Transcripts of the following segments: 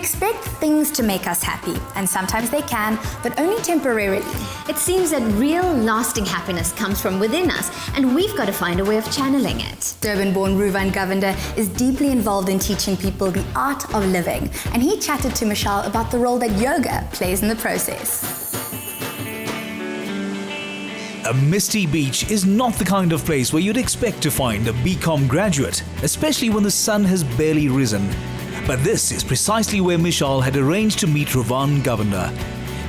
expect things to make us happy, and sometimes they can, but only temporarily. It seems that real, lasting happiness comes from within us, and we've got to find a way of channeling it. Durban-born Ruvahn Govender is deeply involved in teaching people the art of living, and he chatted to Mishal about the role that yoga plays in the process. A misty beach is not the kind of place where you'd expect to find a BCom graduate, especially when the sun has barely risen. But this is precisely where Mishal had arranged to meet Ruvahn Govender.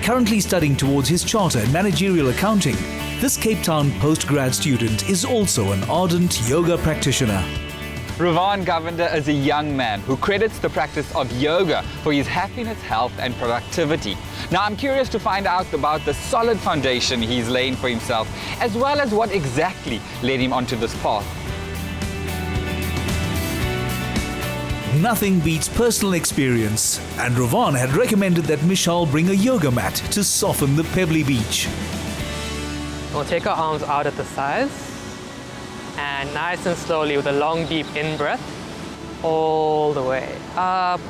Currently studying towards his charter in managerial accounting, this Cape Town postgrad student is also an ardent yoga practitioner. Ruvahn Govender is a young man who credits the practice of yoga for his happiness, health and productivity. Now I'm curious to find out about the solid foundation he's laying for himself, as well as what exactly led him onto this path. Nothing beats personal experience, and Ruvahn had recommended that Mishal bring a yoga mat to soften the pebbly beach. We'll take our arms out at the sides, and nice and slowly with a long deep in-breath, all the way up.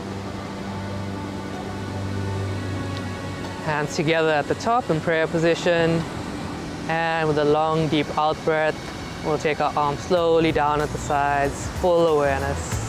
Hands together at the top in prayer position, and with a long deep out-breath, we'll take our arms slowly down at the sides, full awareness.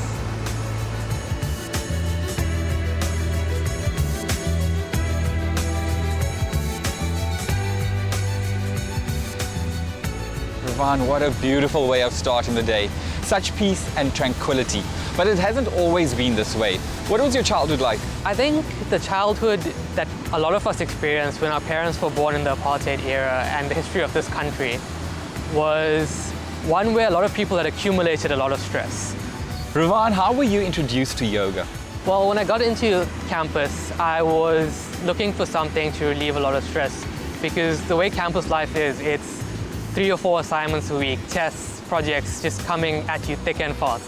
Ruvahn, what a beautiful way of starting the day. Such peace and tranquility. But it hasn't always been this way. What was your childhood like? I think the childhood that a lot of us experienced when our parents were born in the apartheid era and the history of this country was one where a lot of people had accumulated a lot of stress. Ruvahn, how were you introduced to yoga? Well, when I got into campus, I was looking for something to relieve a lot of stress, because the way campus life is, it's 3 or 4 assignments a week, tests, projects just coming at you thick and fast.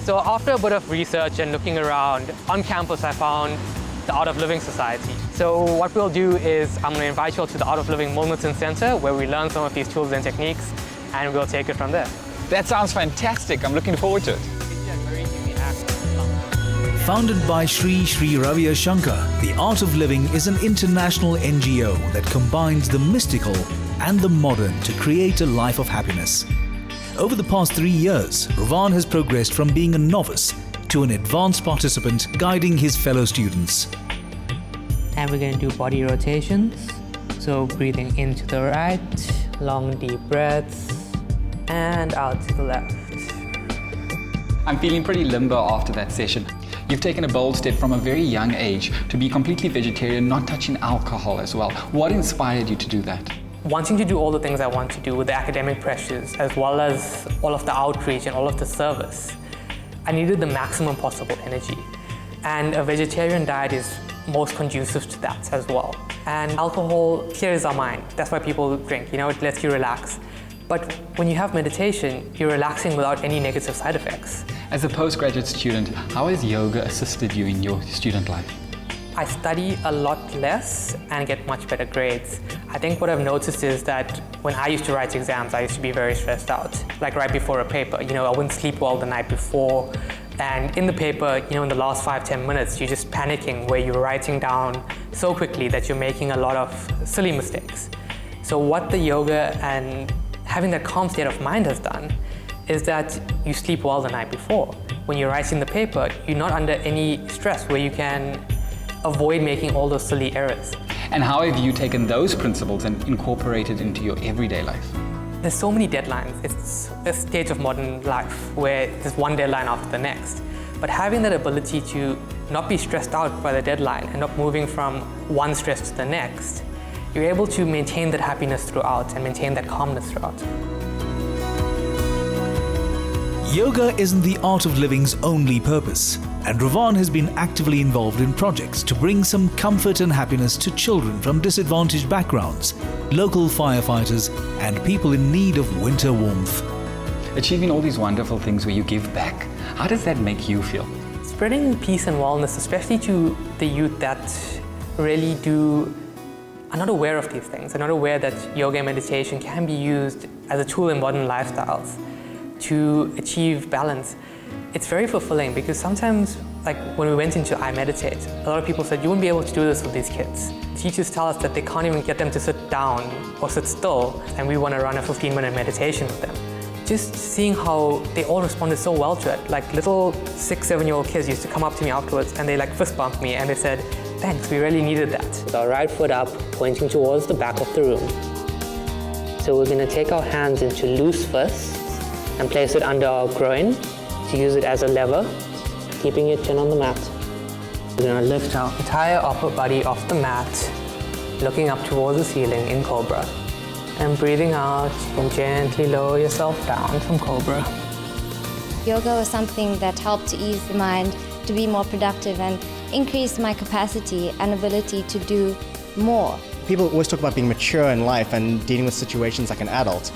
So after a bit of research and looking around, on campus I found the Art of Living Society. So what we'll do is I'm going to invite you all to the Art of Living Milnerton Center, where we learn some of these tools and techniques, and we'll take it from there. That sounds fantastic. I'm looking forward to it. Founded by Sri Ravi Shankar, the Art of Living is an international NGO that combines the mystical and the modern to create a life of happiness. Over the past 3 years, Ruvahn has progressed from being a novice to an advanced participant guiding his fellow students. And we're going to do body rotations. So breathing into the right, long deep breaths, and out to the left. I'm feeling pretty limber after that session. You've taken a bold step from a very young age to be completely vegetarian, not touching alcohol as well. What inspired you to do that? Wanting to do all the things I want to do with the academic pressures, as well as all of the outreach and all of the service, I needed the maximum possible energy. And a vegetarian diet is most conducive to that as well. And alcohol clears our mind. That's why people drink, you know, it lets you relax. But when you have meditation, you're relaxing without any negative side effects. As a postgraduate student, how has yoga assisted you in your student life? I study a lot less and get much better grades. I think what I've noticed is that when I used to write exams, I used to be very stressed out. Like right before a paper, you know, I wouldn't sleep well the night before. And in the paper, you know, in the last 5-10 minutes, you're just panicking where you're writing down so quickly that you're making a lot of silly mistakes. So what the yoga and having that calm state of mind has done is that you sleep well the night before. When you're writing the paper, you're not under any stress where you can avoid making all those silly errors. And how have you taken those principles and incorporated into your everyday life? There's so many deadlines. It's a stage of modern life where there's one deadline after the next. But having that ability to not be stressed out by the deadline and not moving from one stress to the next, you're able to maintain that happiness throughout and maintain that calmness throughout. Yoga isn't the art of living's only purpose, and Ruvahn has been actively involved in projects to bring some comfort and happiness to children from disadvantaged backgrounds, local firefighters, and people in need of winter warmth. Achieving all these wonderful things where you give back, how does that make you feel? Spreading peace and wellness, especially to the youth that really are not aware of these things, are not aware that yoga and meditation can be used as a tool in modern lifestyles. to achieve balance, it's very fulfilling because sometimes, like when we went into I Meditate, a lot of people said, you wouldn't be able to do this with these kids. Teachers tell us that they can't even get them to sit down or sit still, and we want to run a 15-minute meditation with them. Just seeing how they all responded so well to it. Like little 6-7-year-old kids used to come up to me afterwards and they like fist bumped me and they said, thanks, we really needed that. With our right foot up, pointing towards the back of the room. So we're going to take our hands into loose fists and place it under our groin to use it as a lever, keeping your chin on the mat. We're going to lift our entire upper body off the mat, looking up towards the ceiling in Cobra. And breathing out, you can gently lower yourself down from Cobra. Yoga was something that helped to ease the mind, to be more productive and increase my capacity and ability to do more. People always talk about being mature in life and dealing with situations like an adult.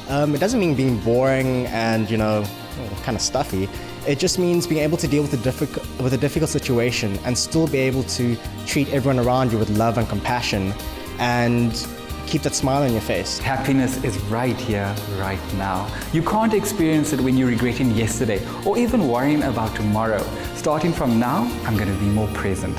It doesn't mean being boring and, kind of stuffy. It just means being able to deal with a difficult situation and still be able to treat everyone around you with love and compassion and keep that smile on your face. Happiness is right here, right now. You can't experience it when you're regretting yesterday or even worrying about tomorrow. Starting from now, I'm going to be more present.